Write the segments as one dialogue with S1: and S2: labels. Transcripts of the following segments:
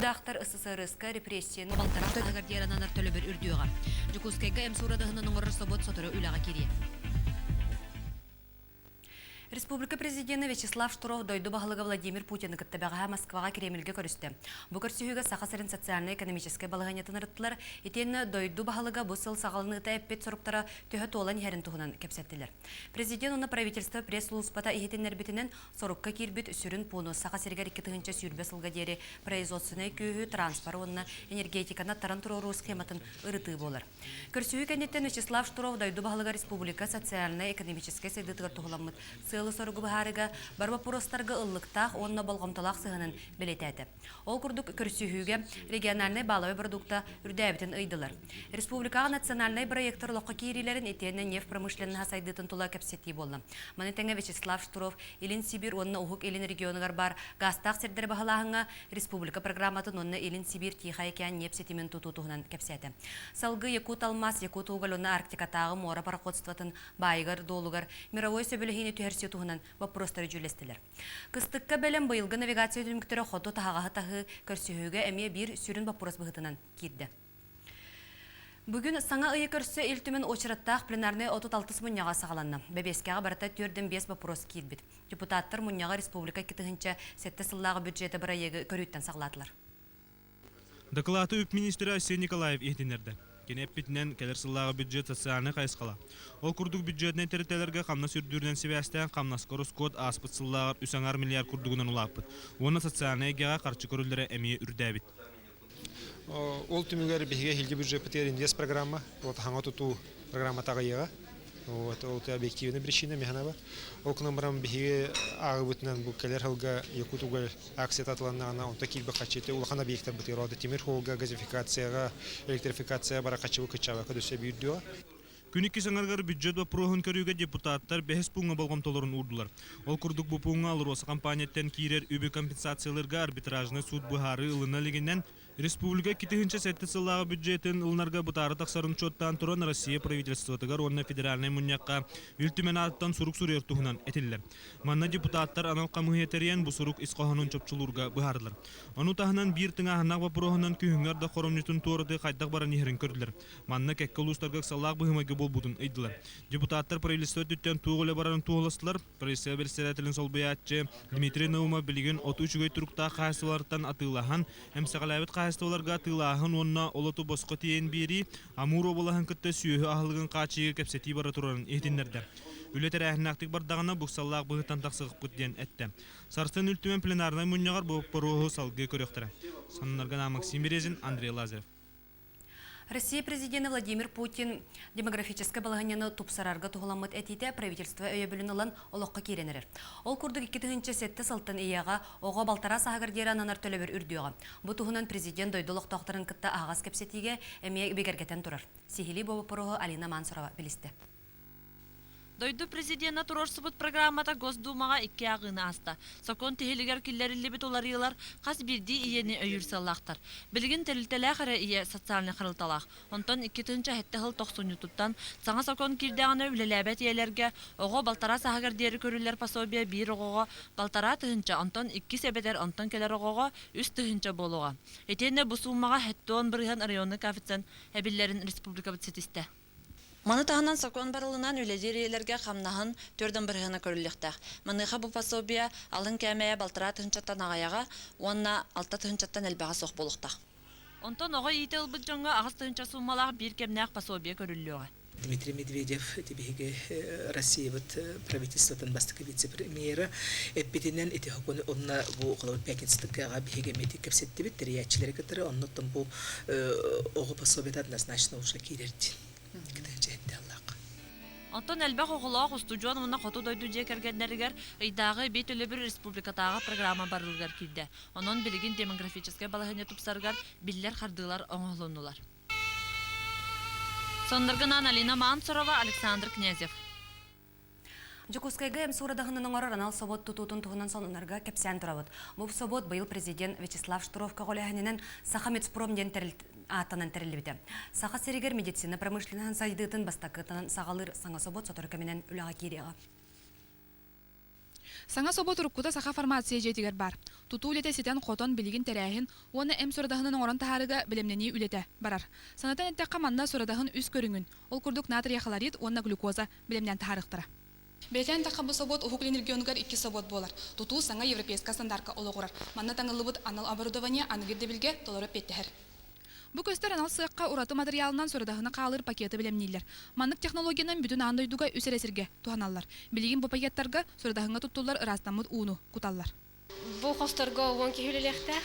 S1: Үрдақтар СССР-ска репрессияны балтарак агардиянанар төлөбөр үрдүгө. Жукускайга эмсурадыгынын оңорор собот сотору үлага кирие. Республика президенты Вячеслав Штуров дойду бағылыға Владимир Путин кіттабаға Москваға Кремльге көрісті. Бұ көрсіуге сақасырын социально-экономическай балығанетін ұрыттылар, етені дойду бағылыға бұсыл сағалыныта әппет сұрыптара төхі толан ерін тұғынан кәпсәттілер. Президент оны правительство пресс-луспата ехетенер бітінен сұрыққа кербет сүрін пуну сақасырға рекетігінші сүйірбе сылға дері производственной күйі транспаронна энергетикана тарантурору схематын ұрыты болар. Көрсіуге кәнеттен Вячеслав Штуров дойду бағылыға республика социально-экономическай сайдытығыр тұғыламыд соргу бахарыга барба поростарга ыллыктах онна болгомталак сыгынын белетети. Ол курдук көрсүхүүгө региональный баловый продукта үрдәбитен ыйдылар. Республикага национальный проекттор локка кирилерин этенне нефть промышленный хасайдытын тула кепсети болду. Манетеңе Вячеслав Штуров Илин Сибирь онна ухук Илин регионугар бар гастак сердер бахалаһыңа республика программатын онна Илин Сибирь тиха экен нефть сетимен тутутугунан кепсети. Салгы Якут Алмаз, Якут уголь онна Арктикатагы мора пароходствотын байгар долугар мировой сөбөлөһине түһәрсе туһунан вопростары жүлестелер. Кыстыкка белем быйылгы навигация түмүктөрө хото тахагы көрсүһүүгө эмие бир сүрүн вопрос быгытынан кирди. Бүгүн саңа ыйы көрсө эл түмен очраттах пленарный 36 муньяга сагаланна. Бебескага барата 4-5 вопрос кирбит. Депутаттар муньяга республика китыгынча 7 сыллагы бюджеты бирайыгы көрүттен сагалатылар.
S2: Доклады үп министрі Арсений Николаев ехтенерді. Кенеппитінен келер сыллағы бюджет социальны қайысқала. Ол күрдік бюджетіне терітелерге қамна сүрдүрден себәстен қамнас корус код аспыт сыллағыр 3 миллиард күрдігінен ұлаппыт. Оны социальны егеға қарчы көрілдері әмейі үрдәбіт.
S3: Ол түмігер бігеге хилге бюджет пітер индес программа. Хаңа тұту программа тағайыға. Ол объективный причина механaba. Ол кнамбрам бігеге ағы бүтінен бұл келер хылға Якут уголь акция татыланағына онта келбі қачеті улахан объекттар бітер оды. Темір холға, газификацияға, электрификация бара қачыбы күтчаға көдөсе бүйдіға.
S2: Күніккі саңарғар бюджет ба проғын көріуге депутаттар бәхес пұңға болғамтоларын ұрдылар. Ол күрдік бұл пұңға алыр осы компанияттен кейрер үбі компенсацияларға арбитражны суд бұхары ылына легеннен республика китігінші сәтті сыллағы бюджетін ылнарға бұтары тақсарын чоттан тұран Россия правительствотығар онна федеральный мұньяққа үлтімен аттан сұрук сүрер тұғынан әтілілер. Манна депутаттар анал қамығетерен бұл сұрук исқоғанын чопчылурға бұхардылар. Оны тағынан бір тыңа ханақ ба проғынан күйіңер да қоромнютын туырды қайдақ баран ерін көрділер. Манна кәккі ұлыстарға саллақ бұхымаға бол будын ыйдылар. Депутаттар правительство түттен туғылы баран туғылыстылар. Правительство председателін сол бұятчы Дмитрий Наумов білген 33-гөй тұрықта қайсылардан атылахан, әмсіғалайбет қайсыларга атылахан онна олату босқы тиен бері Амур обылахан күтті сүйі ахылығын қачығы кәпсети бара тұрарын ехтендерді. Үлетер әхінақтық бардағына бұқсаллақ бұғыттан тақсығып күттен әтті. Сарстан үлтімен пленарнай мұньяғар бұл паруғы салғы көріқтірі. Сонынарғана Максим Березин, Андрей Лазарев.
S1: Россия президенты Владимир Путин демографическое балаганяны тупсарарга туғыламыт әтейте правительство өйе бүлін алан олыққа керенерер. Ол күрдік 2-7 салтын ияға оға балтара сағыр ананар төлебір үрдіуға. Бұ туғынан президент дойдылық тоқтарын кітті ағас кепсетіге әмие бегергетен тұрар. Сихили бобы пұрығы Алина Мансурова білісті.
S4: Дойду президентна турорсубут программата Госдумага 2 агыны аста. Сокон тихилигер киллериллибит оларыйлар қас бирди иени өйүрсаллахтар. Билгин телилтеләхәрә ие социальный хырылталах. Онтон 2-нче хетте хыл 90-туттан саңа сокон кирдәгәне үлеләбәт иеләргә ого балтара сагыр дери көрүләр пособия 1 ого балтара тыгынча онтон 2 себедер онтон келер ого 3 тыгынча болуга. Этене бу суммага хеттон биргән районны коэффициент әбилләрин республика бюджетисте.
S5: Маны тағынан сакон барылынан үледерелерге қамнаһын төрден бірғана көріліктәқ. Маныға бұл пособия алын кәмәйе балтыра тұхынчаттан ағаяға, онна алта тұхынчаттан әлбәға соқ болуқтақ.
S4: Онтон оға еті ұлбыт жоңға ағыз тұхынча суммалақ бір кәмнәқ пособия көріліуға.
S6: Дмитрий Медведев, тибиге Россия правительствотан бастыка вице-премьера, эппетинен эти хоконы онна бу кылы пятництыкка биге мети кепсетти бит терячилер кетер онно там бу ого пособия однозначно уже кирерди.
S4: Антон әлбәқ оғылақ ұстуджуан мұна қоту дойду жекергендерігер ұйдағы бет өлі бір республикатаға программа барылғар келді. Онын білігін демографическай балағыне тұпсарғар білдер қардылар оңғылынулар. Сондырғынан Алина Мансурова, Александр Князев.
S1: Жукускайга эмсурадағының оңараран ал собот тұтутын тұғынан сонынарға кәпсән тұрабыд. Бұл собот байыл президент Вячеслав Штуровқа қоляғынынан Сахамецпромден атанан тәрілібіді. Саха серегер медицина промышленнан сайдыытын бастақытынан сағалыр саңа собот сотыр көменен үліға кереға.
S7: Саңа собот уруккута саха формация жетигер бар. Туту үлете ситен хотон билигин терәһин, оны эм сорадахынын оңорон тахарыга билемнени үлете барар. Санатан энтекка манна сорадахын үс көрүңүн. Ол курдук натрия хлорид, онна глюкоза билемнен тахарыктыра. Билетен такка бу собот ухуклин регионугар 2 собот болар. Туту саңа европейска стандартка ологурар. Манна таңылыбыт анал оборудование аныгырды билге толору петтехер. Бу көстөр анал сыакка ураты материалынан сорадахына калыр пакеты билемнилер. Маннык технологиянын бүтүн андойдуга үсересирге туханаллар. Билигин бу пакеттарга сорадахынга туттулар ырастамыт ууну куталлар.
S8: Бу хосторго вон кихүлелехтер,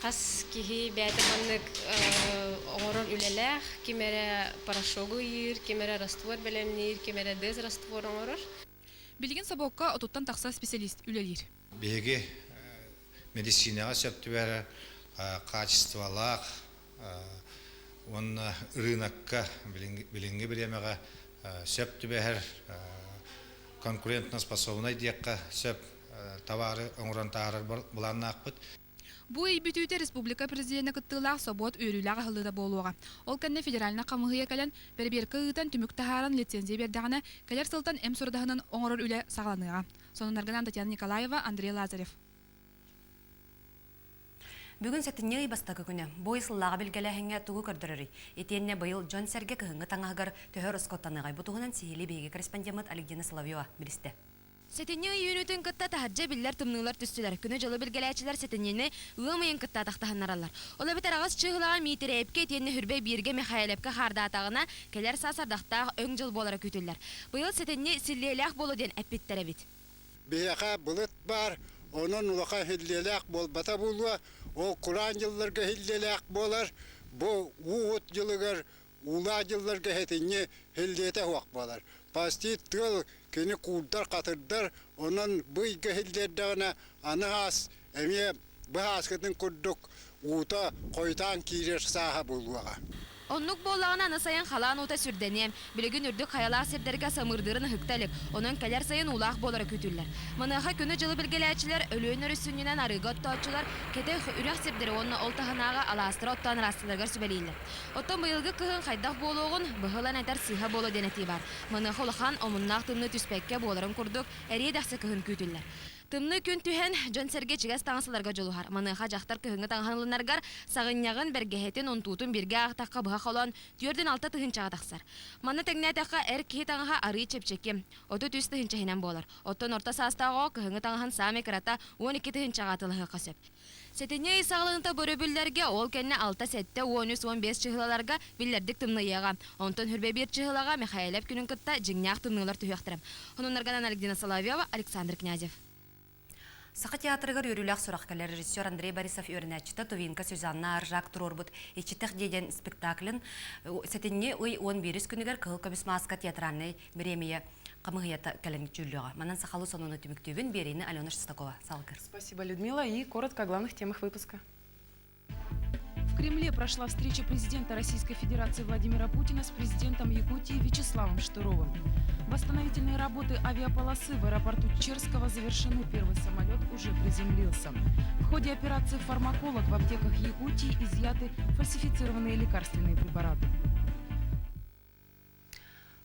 S8: кас кихи бәйті маннык оңорон үлелех, кемере порошогу йыр, кемере раствор белемнир, кемере дез раствор оңорор.
S7: Билигин собокка отуттан такса специалист үлелир.
S9: Беги медицинага сөптүбәрі, качестволақ, он рынокка билинги биремега сөптүбәр, конкурентно способный диякка сөп товары оңорон таарыр буланна акпыт.
S7: Бу ийбүтүүтэ республика президенти кыттылаах собот үйрүлээх ахылыда болуога. Ол кэнне федеральна камыгыя кэлэн берберка ыытан түмүк тахаран лицензия бердагана келер сылтан эм сурдаһынын оңорор үле сагаланыга. Сонунарганан Татьяна Николаева, Андрей Лазарев.
S1: Бүгін сәтінне бастағы күні бой сыллаға білгеләхіңе туғы көрдірірі. Етенне байыл Джон Серге кіхіңі таңағығар төхөр ұскоттанығай. Бұтығынан сихили бейге корреспондент Алигдина Соловьева білісті.
S10: Сәтінне үйінудің кытта тахаджа білдер тымнылар түстілер. Күні жылы білгеләчілер сәтіннені ұғымайын кытта тақтахынаралар. Ола бітер ағыз чығылаған мейтері әпке етенне хүрбе бірге Михайлепке харда атағына келер сасардақтағы өң жыл болары күтілер. Бұйыл сәтінне сіллеләқ болу ден әппеттері бит.
S11: Бейақа бұлыт бар, onun ulaqa hillelek bol bata bulwa o Kur'an yıllarga hillelek bolar bu uğut yıllar ula yıllarga hetinye hillete huak bolar pasti tıl kini kurdar katırdar onun bıyga hilledana anahas emiye bahas kadın kurduk uta koytan kirer saha bulwa.
S10: Оннук боллағына аны сайын халан ота сүрденем. Білігін үрдік қаялақ сердерге самырдырын хүктәлік. Оның кәлер сайын улақ болары күтілер. Мұныға күні жылы білгеләчілер өліен өрісінінен арыға тұтаучылар кәді үрек сердері оны олтағынаға аластыры оттан растыларғар сүбәлейлер. Оттан бұйылғы күхін қайдақ болуғын бұғылан әтер сыға болу денеті бар. Мұныға ұлыған омыннақ тымны түспәкке боларын күрдік әрі дәқсі күхін күтілер. Тымны күн түхен Джон Серге чигас таңсыларға жолуғар. Маныға жақтар күхінгі таңғанылынарғар сағынняғын бәргеһетін онтуытын бірге ақтаққа бұға қолан түйерден алта тұхынчаға тақсар. Маны тәңнәтәққа әр кей таңға ары чепчеке. Оты түс тұхынчахинен болар. Оттан орта састағы күхінгі таңған саме кірата 12 тұхынчаға тылығы қасып. Сетіне сағылығынта бөрі білдерге ол кәнне 6 сәтті 13-15 чығылаларға білдердік тымныйыға. Онтан хүрбе бір чығылаға Михайлеп күнін кытта жыңняқ тымнылар түйіқтірім. Онынарғанан Алигдина Соловьева, Александр Князев.
S1: Сақы театрығыр үріліғ сұраққалар режиссер Андрей Борисов өрінәтчіті Тувинка Сюзанна Аржак Турорбут ечітіқ дейден спектаклін сәтінне 11 күнігер қыл комисмаска театральный беремия қамығията кәлін жүліға. Манан сақалы сонуны түміктөбін берейіні Алена Шестакова. Салғыр.
S12: Спасибо, Людмила. И коротко о главных темах выпуска.
S13: В Кремле прошла встреча президента Российской Федерации Владимира Путина с президентом Якутии Вячеславом Штыровым. Восстановительные работы авиаполосы в аэропорту Черского завершены. Первый самолет уже приземлился. В ходе операции «Фармаколог» в аптеках Якутии изъяты фальсифицированные лекарственные препараты.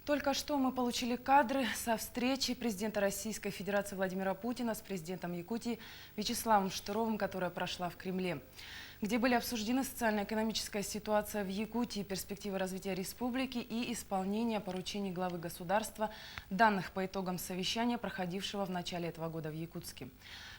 S13: Только что мы получили кадры со встречи президента Российской Федерации Владимира Путина с президентом Якутии Вячеславом Штыровым, которая прошла в Кремле, где были обсуждены социально-экономическая ситуация в Якутии, перспективы развития республики и исполнение поручений главы государства, данных по итогам совещания, проходившего в начале этого года в Якутске.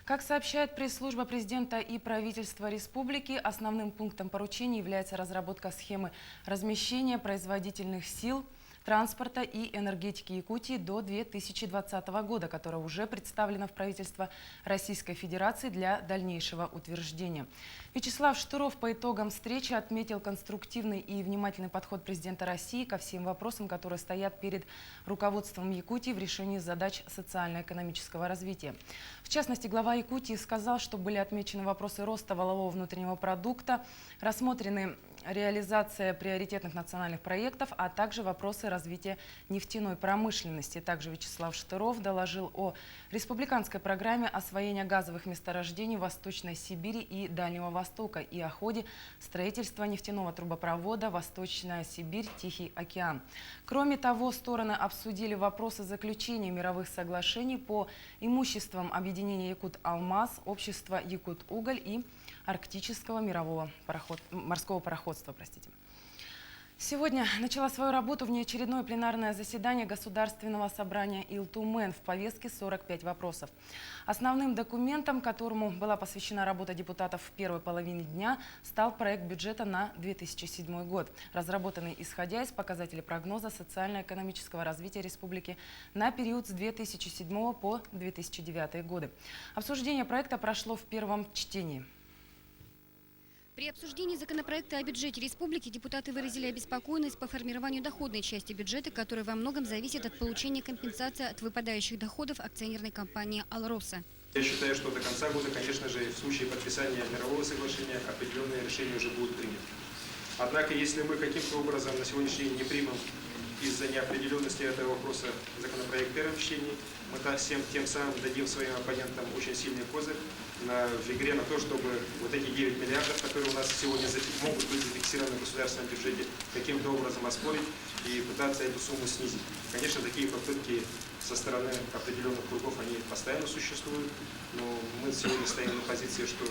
S13: Как сообщает пресс-служба президента и правительства республики, основным пунктом поручений является разработка схемы размещения производительных сил, транспорта и энергетики Якутии до 2020 года, которая уже представлена в правительство Российской Федерации для дальнейшего утверждения. Вячеслав Штыров по итогам встречи отметил конструктивный и внимательный подход президента России ко всем вопросам, которые стоят перед руководством Якутии в решении задач социально-экономического развития. В частности, глава Якутии сказал, что были отмечены вопросы роста валового внутреннего продукта, рассмотрены реализация приоритетных национальных проектов, а также вопросы развития нефтяной промышленности. Также Вячеслав Штыров доложил о республиканской программе освоения газовых месторождений в Восточной Сибири и Дальнего Востока и о ходе строительства нефтяного трубопровода «Восточная Сибирь-Тихий океан». Кроме того, стороны обсудили вопросы заключения мировых соглашений по имуществам объединения «Якут-Алмаз», общества «Якут-Уголь» и Арктического морского пароходства. Сегодня начала свою работу внеочередное пленарное заседание Государственного собрания Ил-Тумен. В повестке 45 вопросов. Основным документом, которому была посвящена работа депутатов в первой половине дня, стал проект бюджета на 2007 год, разработанный исходя из показателей прогноза социально-экономического развития республики на период с 2007 по 2009 годы. Обсуждение проекта прошло в первом чтении.
S10: При обсуждении законопроекта о бюджете республики депутаты выразили обеспокоенность по формированию доходной части бюджета, которая во многом зависит от получения компенсации от выпадающих доходов акционерной компании «Алроса».
S3: Я считаю, что до конца года, конечно же, в случае подписания мирового соглашения определенные решения уже будут приняты. Однако, если мы каким-то образом на сегодняшний день не примем из-за неопределенности этого вопроса законопроект в первом чтении, мы тем самым дадим своим оппонентам очень сильный козырь в игре на то, чтобы вот эти 9 миллиардов, которые у нас сегодня могут быть зафиксированы в государственном бюджете, каким-то образом оспорить и пытаться эту сумму снизить. Конечно, такие попытки со стороны определенных кругов, они постоянно существуют, но мы сегодня стоим на позиции, что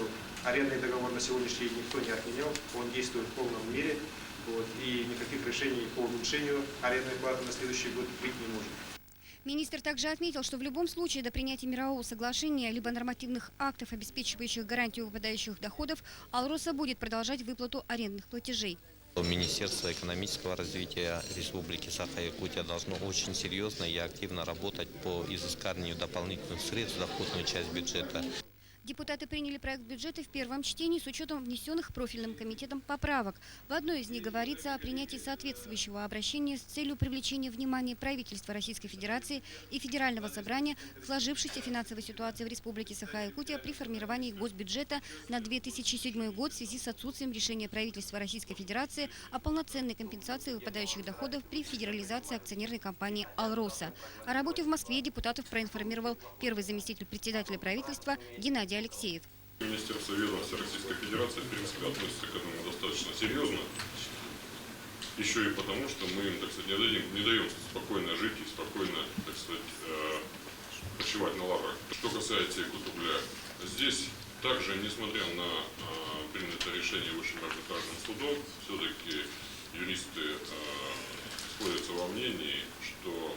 S3: арендный договор на сегодняшний день никто не отменял, он действует в полном мере, и никаких решений по уменьшению арендной платы на следующий год быть не может.
S10: Министр также отметил, что в любом случае до принятия мирового соглашения либо нормативных актов, обеспечивающих гарантию выпадающих доходов, «Алроса» будет продолжать выплату арендных платежей.
S14: Министерство экономического развития Республики Саха-Якутия должно очень серьезно и активно работать по изысканию дополнительных средств в доходную часть бюджета.
S10: Депутаты приняли проект бюджета в первом чтении с учетом внесенных профильным комитетом поправок. В одной из них говорится о принятии соответствующего обращения с целью привлечения внимания правительства Российской Федерации и Федерального собрания к сложившейся финансовой ситуации в Республике Саха-Якутия при формировании госбюджета на 2007 год в связи с отсутствием решения правительства Российской Федерации о полноценной компенсации выпадающих доходов при федерализации акционерной компании «Алроса». О работе в Москве депутатов проинформировал первый заместитель председателя правительства Геннадий Алексеев.
S15: Министерство ведомства Российской Федерации, в принципе, относится к этому достаточно серьезно. Еще и потому, что мы им, так сказать, не даем спокойно жить и спокойно, так сказать, почивать на лаврах. Что касается Якут-Угля, здесь также, несмотря на принятое решение Высшим арбитражным судом, все-таки юристы сходятся во мнении, что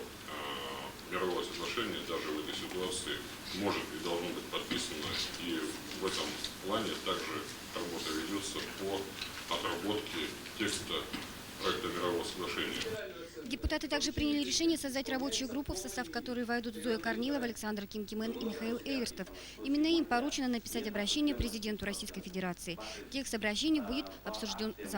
S15: мировое соглашение даже в этой ситуации может и должно быть подписано, и в этом плане также работа ведется по отработке текста проекта мирового соглашения.
S10: Депутаты также приняли решение создать рабочую группу, в состав которой войдут Зоя Корнилова, Александр Кинкимен и Михаил Эверстов. Именно им поручено написать обращение президенту Российской Федерации. Текст обращения будет обсужден завтра.